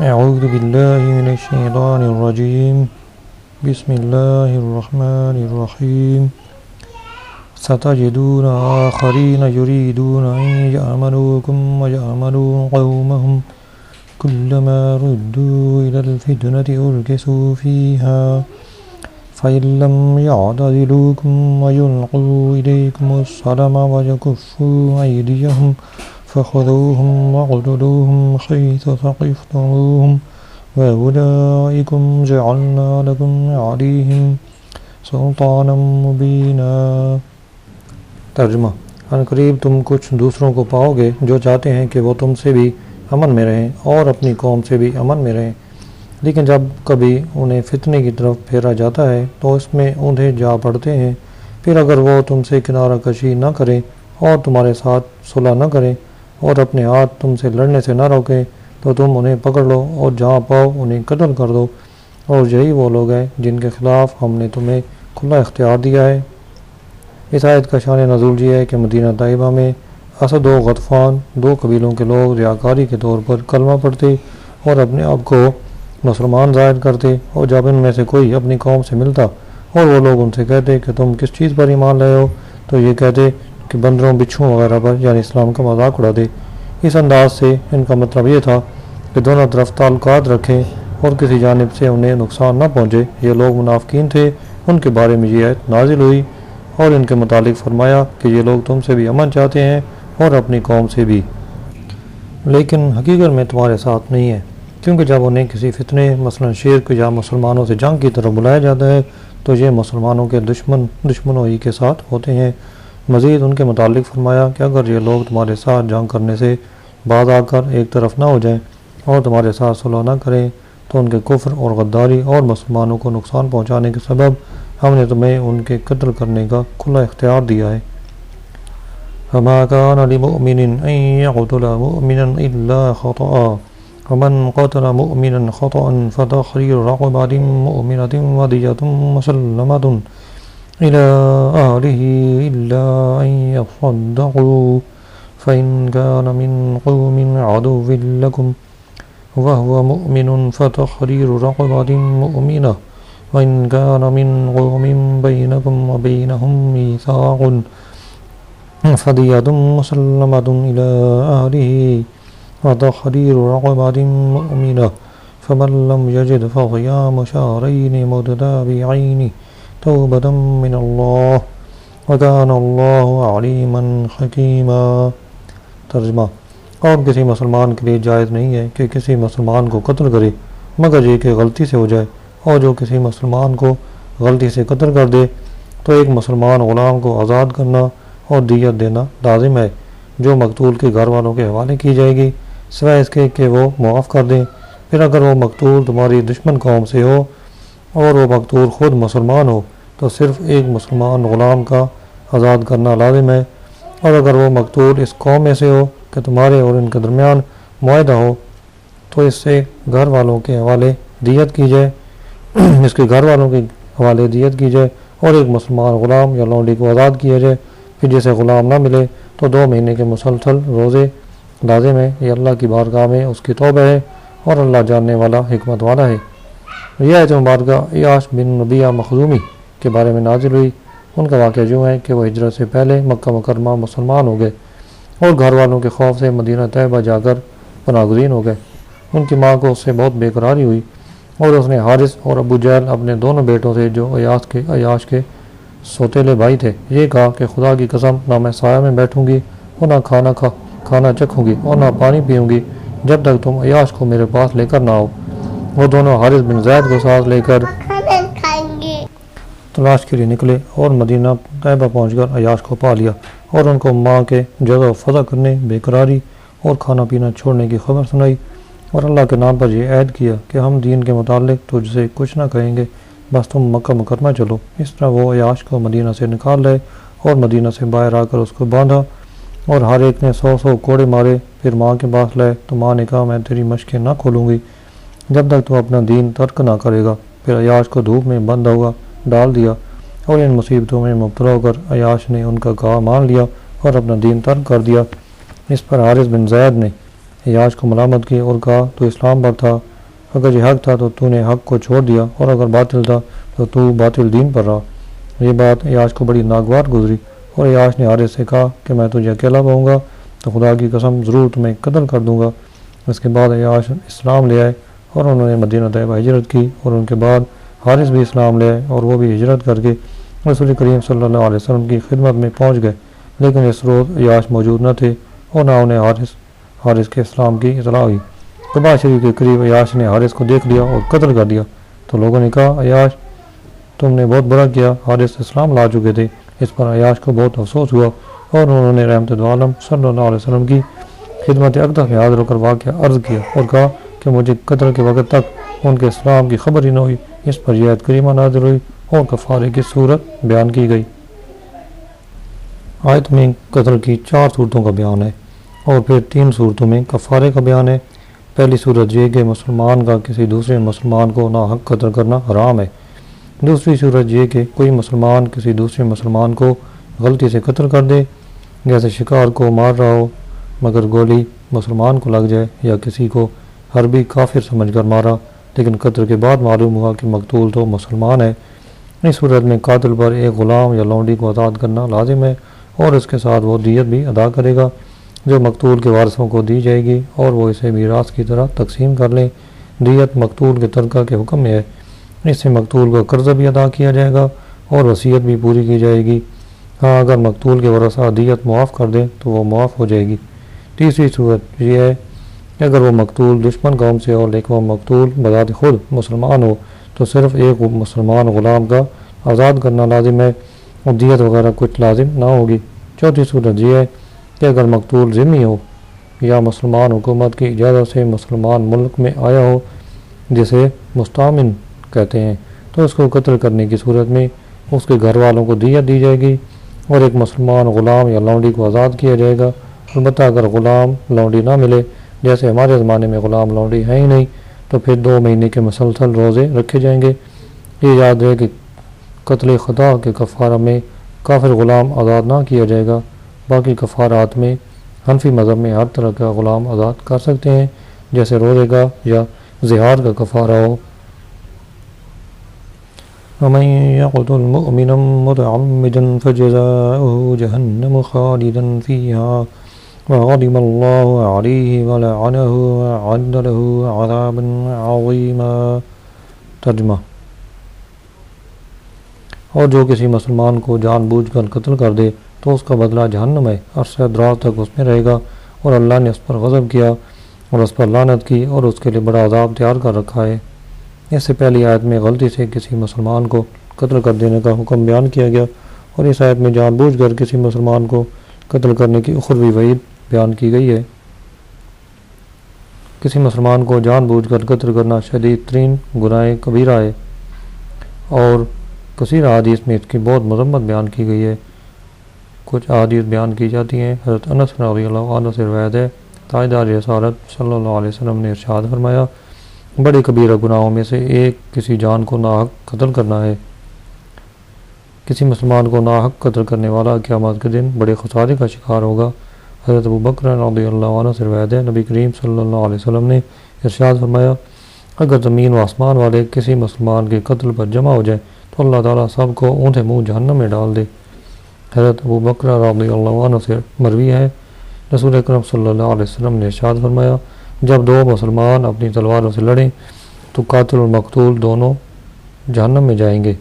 اعوذ باللہ من الشیطان الرجیم بسم اللہ الرحمن الرحیم ستجدون آخرین یریدون ان یأمنوکم ویأمنوا قومهم کلما ردوا الى الفتنة ارکسوا فیہا فإن لم يعتزلوكم ويلقوا إليكم السلم ويكفوا أيديهم فخذوهم واقتلوهم حيث ثقفتموهم وأولئكم جعلنا لكم عليهم سلطانا مبينا۔ ترجمہ: ان قریب تم کچھ دوسروں کو پاؤ گے جو چاہتے ہیں کہ وہ تم سے بھی امن میں رہیں اور اپنی قوم سے بھی امن میں رہیں، لیکن جب کبھی انہیں فتنے کی طرف پھیرا جاتا ہے تو اس میں اوندھے جا پڑتے ہیں۔ پھر اگر وہ تم سے کنارہ کشی نہ کریں اور تمہارے ساتھ صلح نہ کریں اور اپنے ہاتھ تم سے لڑنے سے نہ روکیں تو تم انہیں پکڑ لو اور جہاں پاؤ انہیں قتل کر دو، اور یہی وہ لوگ ہیں جن کے خلاف ہم نے تمہیں کھلا اختیار دیا ہے۔ اس آیت کا شان نزول یہ ہے کہ مدینہ طیبہ میں اسد و غطفان، دو قبیلوں کے لوگ ریاکاری کے طور پر کلمہ پڑھتے اور اپنے آپ کو مسلمان ظاہر کرتے، اور جب ان میں سے کوئی اپنی قوم سے ملتا اور وہ لوگ ان سے کہتے کہ تم کس چیز پر ایمان لائے ہو تو یہ کہتے کہ بندروں، بچھوؤں وغیرہ پر، یعنی اسلام کا مذاق اڑاتے۔ اس انداز سے ان کا مطلب یہ تھا کہ دونوں طرف تعلقات رکھیں اور کسی جانب سے انہیں نقصان نہ پہنچے۔ یہ لوگ منافقین تھے، ان کے بارے میں یہ آیت نازل ہوئی اور ان کے متعلق فرمایا کہ یہ لوگ تم سے بھی امن چاہتے ہیں اور اپنی قوم سے بھی، لیکن حقیقت میں تمہارے ساتھ نہیں ہے، کیونکہ جب انہیں کسی فتنے مثلا شرک یا مسلمانوں سے جنگ کی طرف بلایا جاتا ہے تو یہ مسلمانوں کے دشمنوں ہی کے ساتھ ہوتے ہیں۔ مزید ان کے متعلق فرمایا کہ اگر یہ لوگ تمہارے ساتھ جنگ کرنے سے باز آ کر ایک طرف نہ ہو جائیں اور تمہارے ساتھ صلح نہ کریں تو ان کے کفر اور غداری اور مسلمانوں کو نقصان پہنچانے کے سبب ہم نے تمہیں ان کے قتل کرنے کا کھلا اختیار دیا ہے۔ فما كان لمؤمن أن يقتل مؤمنا إلا خطأ ومن قتل مؤمنا خطأ فتحرير رقبة مؤمنة ودية مسلمة إلى أهله إلا أن يصدقوا فإن كان من قوم عدو لكم وهو مؤمن فتحرير رقبة مؤمنة وإن كان من قوم بينكم وبينهم ميثاق فدية مسلمة إلى أهله وتحرير رقبة مؤمنة فمن لم يجد فصيام شهرين متتابعين توبة من الله وكان الله عليما حكيما۔ ترجمہ: اور کسی مسلمان کے لیے جائز نہیں ہے کہ کسی مسلمان کو قتل کرے مگر یہ کہ غلطی سے ہو جائے، اور جو کسی مسلمان کو غلطی سے قتل کر دے تو ایک مسلمان غلام کو آزاد کرنا اور دیت دینا لازم ہے جو مقتول کے گھر والوں کے حوالے کی جائے گی، سوائے اس کے کہ وہ معاف کر دیں۔ پھر اگر وہ مقتول تمہاری دشمن قوم سے ہو اور وہ مقتول خود مسلمان ہو تو صرف ایک مسلمان غلام کا آزاد کرنا لازم ہے، اور اگر وہ مقتول اس قوم میں سے ہو کہ تمہارے اور ان کے درمیان معاہدہ ہو تو اس سے گھر والوں کے حوالے دیت کی جائے، اس کے گھر والوں کے حوالے دیت کی جائے اور ایک مسلمان غلام یا لونڈی کو آزاد کیا جائے۔ پھر جسے غلام نہ ملے تو 2 مہینے کے مسلسل روزے لازم ہے۔ یہ اللہ کی بارگاہ میں اس کی توبہ ہے اور اللہ جاننے والا، حکمت والا ہے۔ یہ آیت مبارکہ عیاش بن ربیعہ مخزومی کے بارے میں نازل ہوئی۔ ان کا واقعہ یوں ہے کہ وہ ہجرت سے پہلے مکہ مکرمہ مسلمان ہو گئے اور گھر والوں کے خوف سے مدینہ طیبہ جا کر پناہ گزین ہو گئے۔ ان کی ماں کو اس سے بہت بے قراری ہوئی اور اس نے حارث اور ابو جہل اپنے دونوں بیٹوں سے جو عیاش کے سوتیلے بھائی تھے یہ کہا کہ خدا کی قسم نہ میں سایہ میں بیٹھوں گی اور نہ کھانا چکھوں گی اور نہ پانی پیوں گی جب تک تم عیاش کو میرے پاس لے کر نہ آؤ۔ وہ دونوں حارث بن زید کو ساتھ لے کر تلاش کے لیے نکلے اور مدینہ طیبہ پہنچ کر عیاش کو پا لیا اور ان کو ماں کے جزع و فضع کرنے، بے قراری اور کھانا پینا چھوڑنے کی خبر سنائی اور اللہ کے نام پر یہ عہد کیا کہ ہم دین کے متعلق تجھ سے کچھ نہ کہیں گے، بس تم مکہ مکرمہ چلو۔ اس طرح وہ عیاش کو مدینہ سے نکال لائے اور مدینہ سے باہر آ کر اس کو باندھا اور ہر ایک نے 100 کوڑے مارے۔ پھر ماں کے پاس لائے تو ماں نے کہا میں تیری مشقیں نہ کھولوں گی جب تک تو اپنا دین ترک نہ کرے گا۔ پھر عیاش کو دھوپ میں بندھا ہوا ڈال دیا اور ان مصیبتوں میں مبتلا ہو کر عیاش نے ان کا کہا مان لیا اور اپنا دین ترک کر دیا۔ اس پر حارث بن زید نے عیاش کو ملامت کی اور کہا تو اسلام پر تھا اگر یہ حق تھا تو تو نے حق کو چھوڑ دیا، اور اگر باطل تھا تو تو باطل دین پر رہا۔ یہ بات عیاش کو بڑی ناگوار گزری، اور عیاش نے حارث سے کہا کہ میں تجھے اکیلا پاؤں گا تو خدا کی قسم ضرور تمہیں قتل کر دوں گا۔ اس کے بعد عیاش اسلام لے آئے اور انہوں نے مدینہ طیبہ ہجرت کی، اور ان کے بعد حارث بھی اسلام لے آئے اور وہ بھی ہجرت کر کے رسول کریم صلی اللہ علیہ وسلم کی خدمت میں پہنچ گئے، لیکن اس روز عیاش موجود نہ تھے اور نہ انہیں حارث کے اسلام کی اطلاع ہوئی۔ قباء شریف کے قریب عیاش نے حارث کو دیکھ لیا اور قتل کر دیا، تو لوگوں نے کہا عیاش تم نے بہت برا کیا، حارث اسلام لا چکے تھے۔ اس پر عیاش کو بہت افسوس ہوا اور انہوں نے رحمت عالم صلی اللہ علیہ وسلم کی خدمت اقدس میں حاضر ہو کر واقعہ عرض کیا اور کہا کہ مجھے قتل کے وقت تک ان کے اسلام کی خبر ہی نہ ہوئی۔ اس پر یہ آیت کریمہ نازل ہوئی اور کفارے کی صورت بیان کی گئی۔ آیت میں قتل کی 4 صورتوں کا بیان ہے اور پھر 3 صورتوں میں کفارے کا بیان ہے۔ پہلی صورت یہ کہ مسلمان کا کسی دوسرے مسلمان کو ناحق قتل کرنا حرام ہے۔ دوسری صورت یہ کہ کوئی مسلمان کسی دوسرے مسلمان کو غلطی سے قتل کر دے، جیسے شکار کو مار رہا ہو مگر گولی مسلمان کو لگ جائے، یا کسی کو حربی کافر سمجھ کر مارا لیکن قتل کے بعد معلوم ہوا کہ مقتول تو مسلمان ہے۔ اس صورت میں قاتل پر ایک غلام یا لونڈی کو آزاد کرنا لازم ہے، اور اس کے ساتھ وہ دیت بھی ادا کرے گا جو مقتول کے وارثوں کو دی جائے گی، اور وہ اسے میراث کی طرح تقسیم کر لیں۔ دیت مقتول کے ترکہ کے حکم میں ہے، اس سے مقتول کا قرضہ بھی ادا کیا جائے گا اور وصیت بھی پوری کی جائے گی۔ ہاں اگر مقتول کے ورثہ دیت معاف کر دیں تو وہ معاف ہو جائے گی۔ تیسری صورت یہ ہے کہ اگر وہ مقتول دشمن قوم سے ہو لیکن وہ مقتول بذات خود مسلمان ہو تو صرف ایک مسلمان غلام کا آزاد کرنا لازم ہے اور دیت وغیرہ کچھ لازم نہ ہوگی۔ چوتھی صورت یہ ہے کہ اگر مقتول ذمہ ہو یا مسلمان حکومت کی اجازت سے مسلمان ملک میں آیا ہو جسے مستامن کہتے ہیں، تو اس کو قتل کرنے کی صورت میں اس کے گھر والوں کو دیت دی جائے گی اور ایک مسلمان غلام یا لونڈی کو آزاد کیا جائے گا۔ البتہ اگر غلام لونڈی نہ ملے، جیسے ہمارے زمانے میں غلام لونڈی ہیں ہی نہیں، تو پھر 2 مہینے کے مسلسل روزے رکھے جائیں گے۔ یہ یاد رہے کہ قتل خطا کے کفارہ میں کافر غلام آزاد نہ کیا جائے گا، باقی کفارات میں حنفی مذہب میں ہر طرح کا غلام آزاد کر سکتے ہیں، جیسے روزے کا یا زہار کا کفارہ ہو۔ ومن يقتل مؤمنا متعمدا فجزاؤه جهنم خالدا فيها وغضب الله عليه ولعنه وأعد له عذابا عظيما۔ ترجمہ: اور جو کسی مسلمان کو جان بوجھ کر قتل کر دے تو اس کا بدلہ جہنم ہے، عرصہ دراز تک اس میں رہے گا، اور اللہ نے اس پر غضب کیا اور اس پر لعنت کی اور اس کے لیے بڑا عذاب تیار کر رکھا ہے۔ اس سے پہلی آیت میں غلطی سے کسی مسلمان کو قتل کر دینے کا حکم بیان کیا گیا، اور اس آیت میں جان بوجھ کر کسی مسلمان کو قتل کرنے کی اخروی وعید بیان کی گئی ہے۔ کسی مسلمان کو جان بوجھ کر قتل کرنا شدید ترین گناہ کبیرہ ہے، اور کثیر احادیث میں اس کی بہت مذمت بیان کی گئی ہے۔ کچھ احادیث بیان کی جاتی ہیں۔ حضرت انس رضی اللہ عنہ سے روایت ہے، تاجدار رسالت صلی اللہ علیہ وسلم نے ارشاد فرمایا، بڑے کبیرہ گناہوں میں سے ایک کسی جان کو ناحق قتل کرنا ہے۔ کسی مسلمان کو ناحق قتل کرنے والا قیامت کے دن بڑے خسارے کا شکار ہوگا۔ حضرت ابوبکر رضی اللہ عنہ سے روایت ہے، نبی کریم صلی اللہ علیہ وسلم نے ارشاد فرمایا، اگر زمین و آسمان والے کسی مسلمان کے قتل پر جمع ہو جائیں تو اللہ تعالیٰ سب کو اونھے منہ جہنم میں ڈال دے۔ حضرت ابوبکر رضی اللہ عنہ سے مروی ہے، رسول اکرم صلی اللہ علیہ وسلم نے ارشاد فرمایا، جب 2 مسلمان اپنی تلواروں سے لڑیں تو قاتل اور مقتول دونوں جہنم میں جائیں گے۔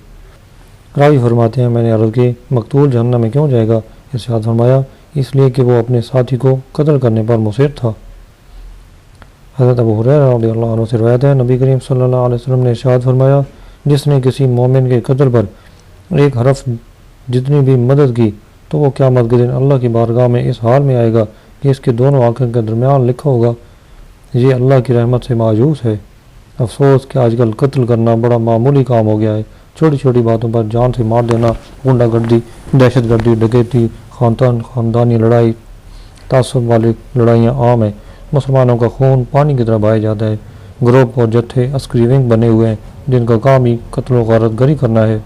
راوی فرماتے ہیں، میں نے عرض کی، مقتول جہنم میں کیوں جائے گا؟ ارشاد فرمایا، اس لیے کہ وہ اپنے ساتھی کو قتل کرنے پر مصر تھا۔ حضرت ابو ہریرہ رضی اللہ عنہ سے روایت ہے، نبی کریم صلی اللہ علیہ وسلم نے ارشاد فرمایا، جس نے کسی مومن کے قتل پر ایک حرف جتنی بھی مدد کی تو وہ قیامت کے دن اللہ کی بارگاہ میں اس حال میں آئے گا کہ اس کے دونوں آنکھوں کے درمیان لکھا ہوگا، یہ اللہ کی رحمت سے مایوس ہے۔ افسوس کہ آج کل قتل کرنا بڑا معمولی کام ہو گیا ہے۔ چھوٹی چھوٹی باتوں پر جان سے مار دینا، غنڈہ گردی، دہشت گردی، ڈکیتی، خاندانی لڑائی، تعصب والی لڑائیاں عام ہیں۔ مسلمانوں کا خون پانی کی طرح بہایا جاتا ہے۔ گروپ اور جتھے عسکری ونگ بنے ہوئے ہیں جن کا کام ہی قتل و غارت گری کرنا ہے۔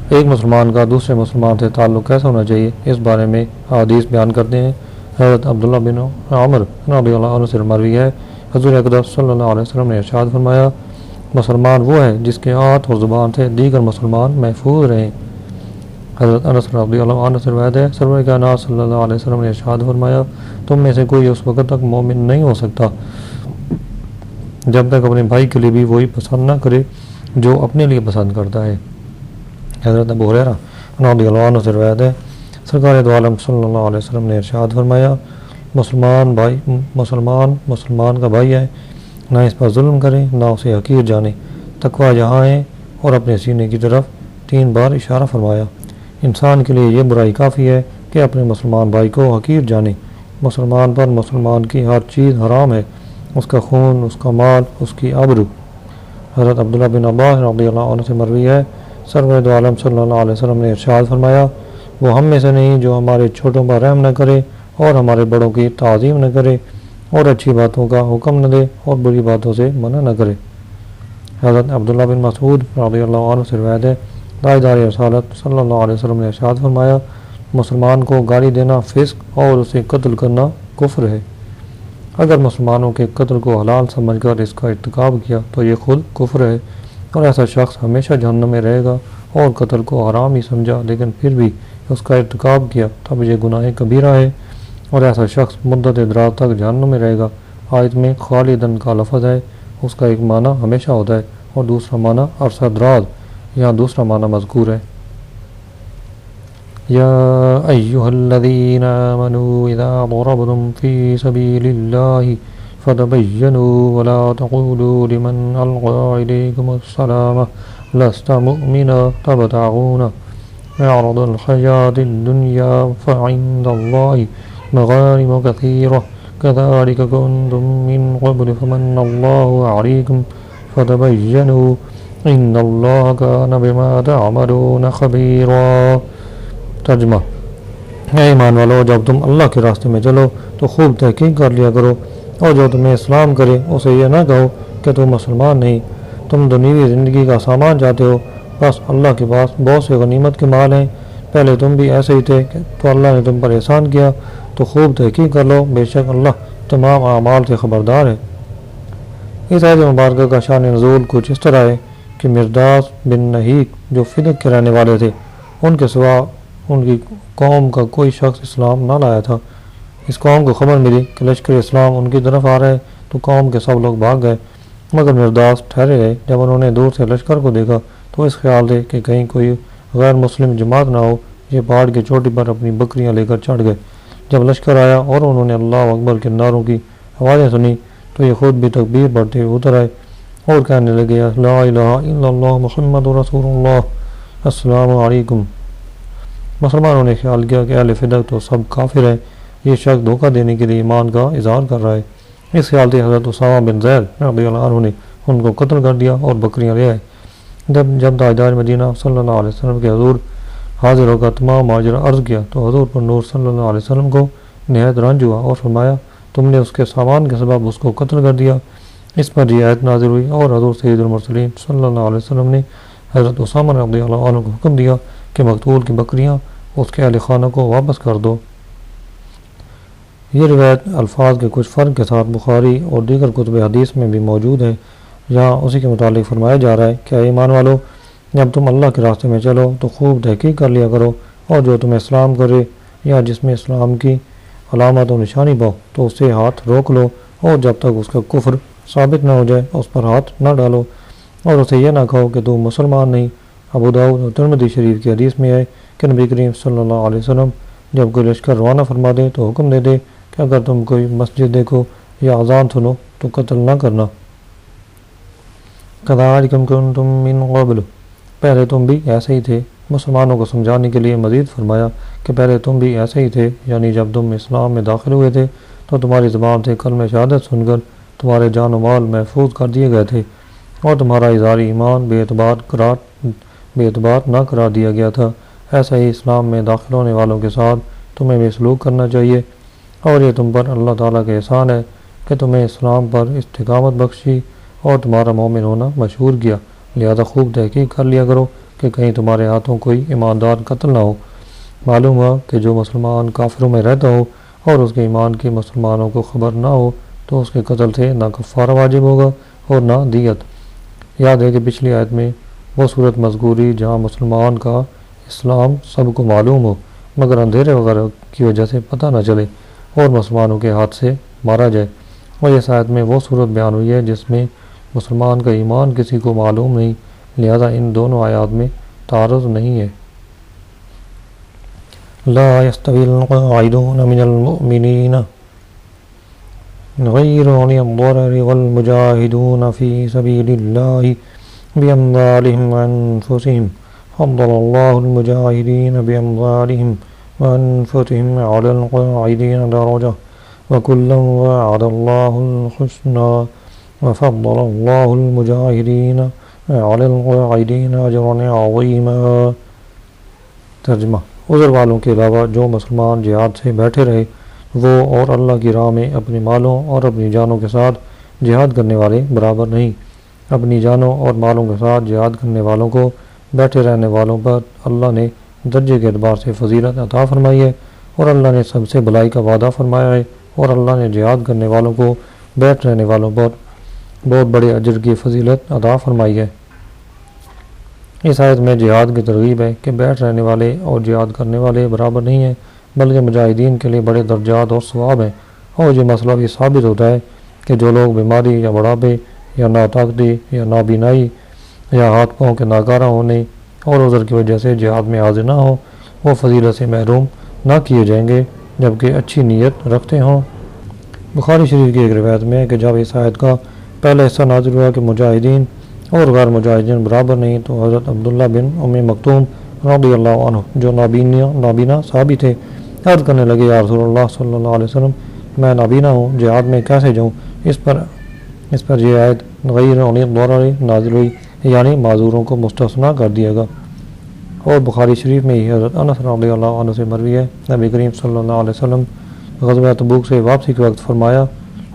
ایک مسلمان کا دوسرے مسلمان سے تعلق کیسا ہونا چاہیے، اس بارے میں احادیث بیان کرتے ہیں۔ حضرت عبداللہ بن عمر رضی اللہ عنہ سے مروی ہے، حضور اقدس صلی اللہ علیہ وسلم نے ارشاد فرمایا مسلمان وہ ہے جس کے ہاتھ اور زبان سے دیگر مسلمان محفوظ رہیں۔ حضرت انس رضی اللہ عنہ سے روایت ہے سرور کائنات صلی اللہ علیہ وسلم نے ارشاد فرمایا تم میں سے کوئی اس وقت تک مومن نہیں ہو سکتا جب تک اپنے بھائی کے لیے بھی وہی پسند نہ کرے جو اپنے لیے پسند کرتا ہے۔ حضرت ابو ہریرہ رضی اللہ عنہ سے روایت ہے سرکار دو عالم صلی اللہ علیہ وسلم نے ارشاد فرمایا مسلمان کا بھائی ہے، نہ اس پر ظلم کرے نہ اسے حقیر جانے، تقوی یہاں ہے، اور اپنے سینے کی طرف 3 بار اشارہ فرمایا۔ انسان کے لیے یہ برائی کافی ہے کہ اپنے مسلمان بھائی کو حقیر جانے۔ مسلمان پر مسلمان کی ہر چیز حرام ہے، اس کا خون، اس کا مال، اس کی آبرو۔ حضرت عبداللہ بن عباس رضی اللہ عنہ سے مروی ہے سرور دو عالم صلی اللہ علیہ وسلم نے ارشاد فرمایا وہ ہم میں سے نہیں جو ہمارے چھوٹوں پر رحم نہ کرے اور ہمارے بڑوں کی تعظیم نہ کرے اور اچھی باتوں کا حکم نہ دے اور بری باتوں سے منع نہ کرے۔ حضرت عبداللہ بن مسعود رضی اللہ عنہ سے روایت ہے تاجدار رسالت صلی اللہ علیہ وسلم نے ارشاد فرمایا مسلمان کو گالی دینا فسق اور اسے قتل کرنا کفر ہے۔ اگر مسلمانوں کے قتل کو حلال سمجھ کر اس کا ارتکاب کیا تو یہ خود کفر ہے، اور ایسا شخص ہمیشہ جہنم میں رہے گا، اور قتل کو حرام ہی سمجھا لیکن پھر بھی اس کا ارتکاب کیا تب یہ گناہ کبیرہ ہے، اور ایسا شخص مدت دراز تک جہنم میں رہے گا۔ آیت میں خالدن کا لفظ ہے، اس کا ایک معنی ہمیشہ ہوتا ہے اور دوسرا معنی عرصہ دراز، یہاں دوسرا معنی مذکور ہے۔ یا ایہا الذین آمنوا اذا ضربتم فی سبیل اللہ فتبینوا ولا تقولوا لمن القى الیکم السلام لست مؤمنا تبتغون عرض الحیاۃ الدنیا فعند اللہ مغانم کثیرہ كذلك كنتم من قبل فمن الله عليكم فتبينوا ان اللہ كان بما تعملون خبيرا۔ ترجمہ: اے ایمان والو جب تم اللہ کے راستے میں چلو تو خوب تحقیق کر لیا کرو، اور جو تمہیں اسلام کرے اسے یہ نہ کہو کہ تم مسلمان نہیں، تم دنیوی زندگی کا سامان چاہتے ہو، بس اللہ کے پاس بہت سے غنیمت کے مال ہیں، پہلے تم بھی ایسے ہی تھے تو اللہ نے تم پر احسان کیا، تو خوب تحقیق کر لو، بے شک اللہ تمام اعمال سے خبردار ہے۔ اس آیت مبارکہ کا شان نزول کچھ اس طرح ہے کہ مرداس بن نہیک جو فدق کے رہنے والے تھے، ان کے سوا ان کی قوم کا کوئی شخص اسلام نہ لایا تھا۔ اس قوم کو خبر ملی کہ لشکر اسلام ان کی طرف آ رہا ہے تو قوم کے سب لوگ بھاگ گئے، مگر مرداس ٹھہرے رہے۔ جب انہوں نے دور سے لشکر کو دیکھا تو اس خیال سے کہ کہیں کوئی غیر مسلم جماعت نہ ہو، یہ پہاڑ کی چوٹی پر اپنی بکریاں لے کر چڑھ گئے۔ جب لشکر آیا اور انہوں نے اللہ اکبر کے نعروں کی آوازیں سنی تو یہ خود بھی تکبیر پڑھتے اتر آئے اور کہنے لگے لا الہ الا اللہ محمد رسول اللہ، السلام علیکم۔ مسلمانوں نے خیال کیا کہ اہل فدق تو سب کافر ہیں، یہ شخص دھوکہ دینے کے لیے ایمان کا اظہار کر رہا ہے۔ اس خیال سے حضرت اسامہ بن زید رضی اللہ عنہ نے ان کو قتل کر دیا اور بکریاں لے آئے۔ جب تاجدار مدینہ صلی اللہ علیہ وسلم کے حضور حاضر ہو کر تمام ماجرا عرض کیا تو حضور پر نور صلی اللہ علیہ وسلم کو نہایت رنج ہوا اور فرمایا تم نے اس کے سامان کے سبب اس کو قتل کر دیا۔ اس پر یہ آیت نازل ہوئی اور حضور سید المرسلین صلی اللہ علیہ وسلم نے حضرت اسامہ رضی اللہ عنہ کو حکم دیا کہ مقتول کی بکریاں اس کے اہل خانہ کو واپس کر دو۔ یہ روایت الفاظ کے کچھ فرق کے ساتھ بخاری اور دیگر کتب حدیث میں بھی موجود ہے۔ یہاں اسی کے متعلق فرمایا جا رہا ہے کہ اے ایمان والو جب تم اللہ کے راستے میں چلو تو خوب تحقیق کر لیا کرو، اور جو تمہیں اسلام کرے یا جس میں اسلام کی علامت و نشانی پاؤ تو اس سے ہاتھ روک لو، اور جب تک اس کا کفر ثابت نہ ہو جائے اس پر ہاتھ نہ ڈالو، اور اسے یہ نہ کہو کہ تم مسلمان نہیں۔ ابو داؤد اور ترمذی شریف کی حدیث میں ہے کہ نبی کریم صلی اللہ علیہ وسلم جب کوئی لشکر روانہ فرما دے تو حکم دے دے کہ اگر تم کوئی مسجد دیکھو یا اذان سنو تو قتل نہ کرنا۔ کذالکم کنتم من قبل، پہلے تم بھی ایسے ہی تھے۔ مسلمانوں کو سمجھانے کے لیے مزید فرمایا کہ پہلے تم بھی ایسے ہی تھے، یعنی جب تم اسلام میں داخل ہوئے تھے تو تمہاری زبان سے کلمہ شہادت سن کر تمہارے جان و مال محفوظ کر دیے گئے تھے، اور تمہارا اظہار ایمان بے اعتبار نہ قرار دیا گیا تھا۔ ایسا ہی اسلام میں داخل ہونے والوں کے ساتھ تمہیں بھی سلوک کرنا چاہیے، اور یہ تم پر اللہ تعالیٰ کا احسان ہے کہ تمہیں اسلام پر استقامت بخشی اور تمہارا مومن ہونا مشہور کیا، لہذا خوب تحقیق کر لیا کرو کہ کہیں تمہارے ہاتھوں کوئی ایماندار قتل نہ ہو۔ معلوم ہوا کہ جو مسلمان کافروں میں رہتا ہو اور اس کے ایمان کی مسلمانوں کو خبر نہ ہو تو اس کے قتل سے نہ کفارہ واجب ہوگا اور نہ دیت۔ یاد ہے کہ پچھلی آیت میں وہ صورت مذکوری جہاں مسلمان کا اسلام سب کو معلوم ہو مگر اندھیرے وغیرہ کی وجہ سے پتہ نہ چلے اور مسلمانوں کے ہاتھ سے مارا جائے، اور اس آیت میں وہ صورت بیان ہوئی ہے جس میں مسلمان کا ایمان کسی کو معلوم نہیں، لہذا ان دونوں آیات میں تعارض نہیں ہے۔ لا يستوي القاعدون من المؤمنين غير أولي الضرر والمجاهدون في سبيل الله بأموالهم وأنفسهم فضل الله المجاهدين بأموالهم وأنفسهم على القاعدين درجة وكلا وعد الله الحسنى وفضل الله المجاهدين على القاعدين أجرا عظيما۔ ترجمہ: عذر والوں کے علاوہ جو مسلمان جہاد سے بیٹھے رہے وہ اور اللہ کی راہ میں اپنی مالوں اور اپنی جانوں کے ساتھ جہاد کرنے والے برابر نہیں۔ اپنی جانوں اور مالوں کے ساتھ جہاد کرنے والوں کو بیٹھے رہنے والوں پر اللہ نے درجے کے اعتبار سے فضیلت عطا فرمائی ہے، اور اللہ نے سب سے بھلائی کا وعدہ فرمایا ہے، اور اللہ نے جہاد کرنے والوں کو بیٹھ رہنے والوں پر بہت بڑے اجر کی فضیلت عطا فرمائی ہے۔ اس آیت میں جہاد کی ترغیب ہے کہ بیٹھ رہنے والے اور جہاد کرنے والے برابر نہیں ہیں، بلکہ مجاہدین کے لیے بڑے درجات اور ثواب ہیں، اور یہ مسئلہ بھی ثابت ہوتا ہے کہ جو لوگ بیماری یا بڑھاپے یا ناطاقتی یا نابینائی یا ہاتھ پاؤں کے ناکارہ ہونے اور عذر کی وجہ سے جہاد میں حاضر نہ ہوں وہ فضیلت سے محروم نہ کیے جائیں گے جبکہ اچھی نیت رکھتے ہوں۔ بخاری شریف کی ایک روایت میں ہے کہ جب اس آیت کا پہلا حصہ نازل ہوا کہ مجاہدین اور غیر مجاہدین برابر نہیں، تو حضرت عبداللہ بن ام مکتوم رضی اللہ عنہ جو نابینا صحابی تھے عرض کرنے لگے، یا رسول اللہ صلی اللہ علیہ وسلم، میں نابینا ہوں، جہاد میں کیسے جاؤں؟ اس پر یہ آیت غیر اولی الضرر نازل ہوئی، یعنی معذوروں کو مستثنیٰ کر دیا گا۔ اور بخاری شریف میں ہی حضرت انس رضی اللہ عنہ سے مروی ہے، نبی کریم صلی اللہ علیہ وسلم غزوہ تبوک سے واپسی کے وقت فرمایا،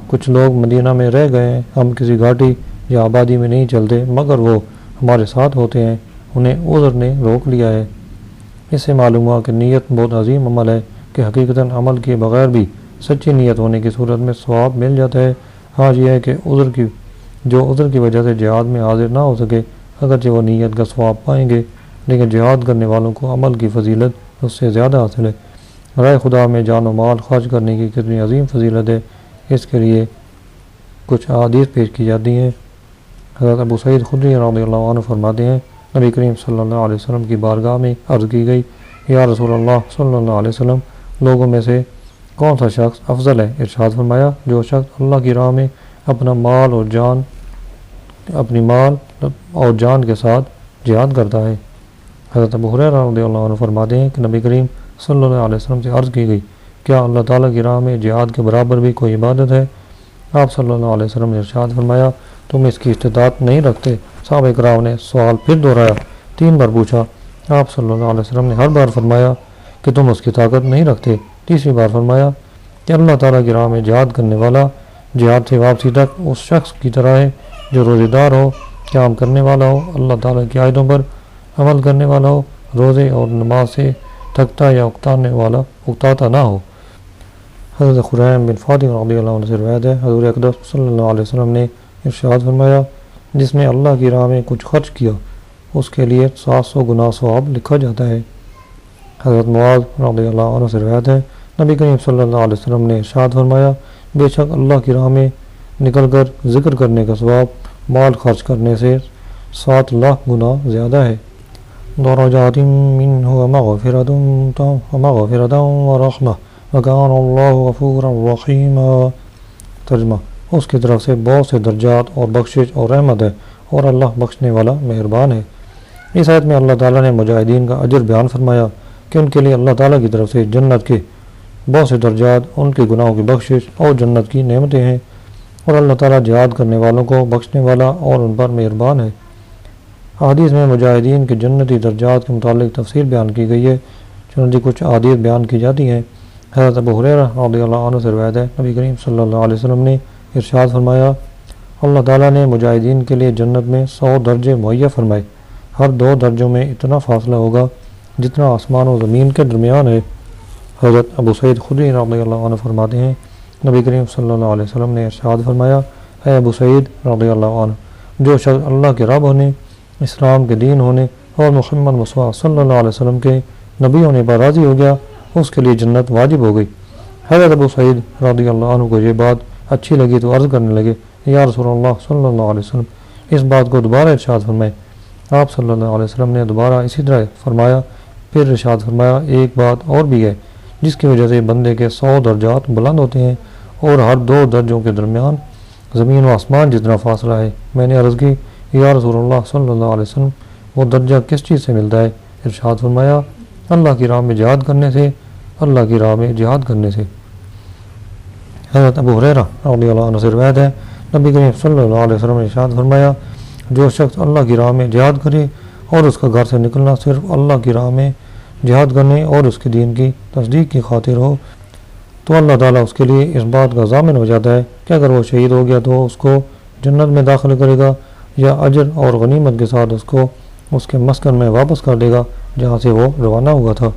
کچھ لوگ مدینہ میں رہ گئے ہیں، ہم کسی گھاٹی یا آبادی میں نہیں چلتے مگر وہ ہمارے ساتھ ہوتے ہیں، انہیں عذر نے روک لیا ہے۔ اس سے معلوم ہوا کہ نیت بہت عظیم عمل ہے کہ حقیقتاً عمل کیے بغیر بھی سچی نیت ہونے کی صورت میں ثواب مل جاتا ہے۔ ہاں یہ ہے کہ عذر کی وجہ سے جہاد میں حاضر نہ ہو سکے اگرچہ وہ نیت کا ثواب پائیں گے، لیکن جہاد کرنے والوں کو عمل کی فضیلت اس سے زیادہ حاصل ہے۔ رائے خدا میں جان و مال خرچ کرنے کی کتنی عظیم فضیلت ہے، اس کے لیے کچھ احادیث پیش کی جاتی ہیں۔ حضرت ابو سعید خدری رضی اللہ عنہ فرماتے ہیں، نبی کریم صلی اللہ علیہ وسلم کی بارگاہ میں عرض کی گئی، یا رسول اللہ صلی اللہ علیہ وسلم، لوگوں میں سے کون سا شخص افضل ہے؟ ارشاد فرمایا، جو شخص اللہ کی راہ میں اپنی مال اور جان کے ساتھ جہاد کرتا ہے۔ حضرت ابو ہریرہ رضی اللہ عنہ فرماتے ہیں کہ نبی کریم صلی اللہ علیہ وسلم سے عرض کی گئی، کیا اللہ تعالیٰ کی راہ میں جہاد کے برابر بھی کوئی عبادت ہے؟ آپ صلی اللہ علیہ وسلم نے ارشاد فرمایا، تم اس کی استطاعت نہیں رکھتے؟ صحابہ کرام نے سوال پھر دہرایا، 3 بار پوچھا۔ آپ صلی اللہ علیہ وسلم نے ہر بار فرمایا کہ تم اس کی طاقت نہیں رکھتے۔ تیسری بار فرمایا کہ اللہ تعالیٰ کی راہ میں جہاد کرنے والا جہاد سے واپسی تک اس شخص کی طرح ہے جو روزے دار ہو، قیام کرنے والا ہو، اللہ تعالیٰ کی آیتوں پر عمل کرنے والا ہو، روزے اور نماز سے تھکتا یا اکتاتا نہ ہو۔ حضرت خریم بن فاطمہ رضی اللہ عنہ سے روایت ہے، حضور اقدس صلی اللہ علیہ وسلم نے ارشاد فرمایا، جس نے اللہ کی راہ میں کچھ خرچ کیا اس کے لیے 700 گنا ثواب لکھا جاتا ہے۔ حضرت معاذ رضی اللہ عنہ سے روایت ہے، نبی کریم صلی اللہ علیہ وسلم نے ارشاد فرمایا، بے شک اللہ کی راہ میں نکل کر ذکر کرنے کا ثواب مال خرچ کرنے سے 7 لاکھ گنا زیادہ ہے۔ درجات منہ ومغفرۃ ورحمہ وکان اللہ غفورا رحیما۔ ترجمہ: اس کی طرف سے بہت سے درجات اور بخشش اور رحمت ہے اور اللہ بخشنے والا مہربان ہے۔ اس آیت میں اللہ تعالیٰ نے مجاہدین کا اجر بیان فرمایا کہ ان کے لیے اللہ تعالیٰ کی طرف سے جنت کے بہت سے درجات، ان کے گناہوں کی بخشش اور جنت کی نعمتیں ہیں، اور اللہ تعالیٰ جہاد کرنے والوں کو بخشنے والا اور ان پر مہربان ہے۔ احادیث میں مجاہدین کے جنتی درجات کے متعلق تفصیل بیان کی گئی ہے، چنانچہ کچھ احادیث بیان کی جاتی ہیں۔ حضرت ابو ہریرہ رضی اللہ عنہ سے روایت ہے، نبی کریم صلی اللہ علیہ وسلم نے ارشاد فرمایا، اللہ تعالیٰ نے مجاہدین کے لیے جنت میں 100 درجے مہیا فرمائے، ہر 2 درجوں میں اتنا فاصلہ ہوگا جتنا آسمان و زمین کے درمیان ہے۔ حضرت ابو سعید خدری رضی اللہ عنہ فرماتے ہیں، نبی کریم صلی اللہ علیہ وسلم نے ارشاد فرمایا، اے ابو سعید رضی اللہ عنہ، جو شخص اللہ کے رب ہونے، اسلام کے دین ہونے اور محمد مصطفیٰ صلی اللہ علیہ وسلم کے نبی ہونے پر راضی ہو گیا، اس کے لیے جنت واجب ہو گئی۔ حضرت ابو سعید رضی اللہ عنہ کو یہ بات اچھی لگی تو عرض کرنے لگے، یا رسول اللہ صلی اللہ علیہ وسلم، اس بات کو دوبارہ ارشاد فرمائے۔ آپ صلی اللہ علیہ وسلم نے دوبارہ اسی طرح فرمایا، پھر ارشاد فرمایا، ایک بات اور بھی ہے جس کی وجہ سے بندے کے 100 درجات بلند ہوتے ہیں اور ہر 2 درجوں کے درمیان زمین و آسمان جتنا فاصلہ ہے۔ میں نے عرض کی، یا رسول اللہ صلی اللہ علیہ وسلم، وہ درجہ کس چیز سے ملتا ہے؟ ارشاد فرمایا، اللہ کی راہ میں جہاد کرنے سے، اللہ کی راہ میں جہاد کرنے سے۔ حضرت ابو ہریرہ رضی اللہ عنہ سے روایت ہے، نبی کریم صلی اللہ علیہ وسلم نے ارشاد فرمایا، جو شخص اللہ کی راہ میں جہاد کرے اور اس کا گھر سے نکلنا صرف اللہ کی راہ میں جہاد کرنے اور اس کے دین کی تصدیق کی خاطر ہو، تو اللہ تعالیٰ اس کے لیے اس بات کا ضامن ہو جاتا ہے کہ اگر وہ شہید ہو گیا تو اس کو جنت میں داخل کرے گا، یا اجر اور غنیمت کے ساتھ اس کو اس کے مسکن میں واپس کر دے گا جہاں سے وہ روانہ ہوا تھا۔